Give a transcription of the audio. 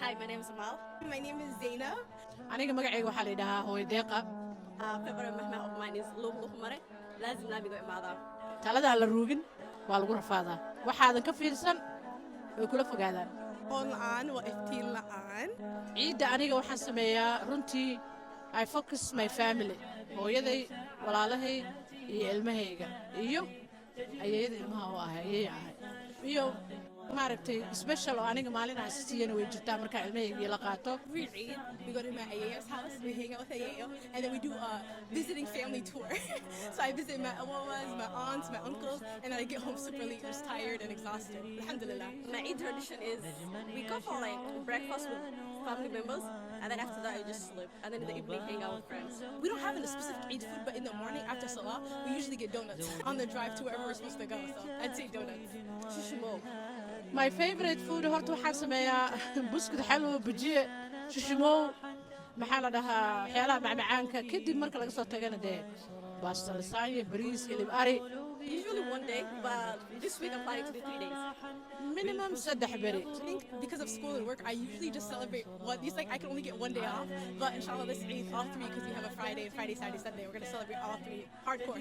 Hi, my name is Amal. My name is Zainab. aniga magacayga waxaa la yidhahaa hooyo deeqa Favorite mahma of mine is Luq Luq Mare. لازم نبي معنا. taladaa la ruugin waa lagu rafaadaa waxaadan ka fiirsan way kula fogaadaan On waa iftiin la'aan. ciidda aniga waxaan sameeyaa runtii I focus my family hooyaday walaalahay iyo ilmahayga iyo ayeeyada ilmaha oo ahay ayeey ahay iyo maaragtay special oo aniga maalin aan siiyana way jirtaa markaa ilmahayga la qaato We read, we go to my Ayayo's house, we hang out with Ayayo, and then we do a visiting family tour. So I visit my awawas, my aunts, my uncles, and then I get home super late, just tired and exhausted. Alhamdulillah. My Eid tradition is we go for like breakfast with family members, and then after that we just sleep, and then in the evening hang out with friends. We don't have a specific Eid food, but in the morning after Salah, we usually get donuts on the drive to wherever we're supposed to go. So I'd say donuts. Shishimo. my favorite food horta waxaan sameeyaa buskud xalwo bujiye shishimow maxaa la dhahaa waxyaalaha macmacaanka kadib marka laga soo tagana dee baasta lasaanye bariis hilib ari Usually one day, but this week I'm planning to do 3 days. minimum 3 beri I think because of school and work, I usually just celebrate one. It's like I can only get one day off, but inshallah this Eid all three because we have a Friday, Saturday, Sunday. We're gonna celebrate all three hardcore.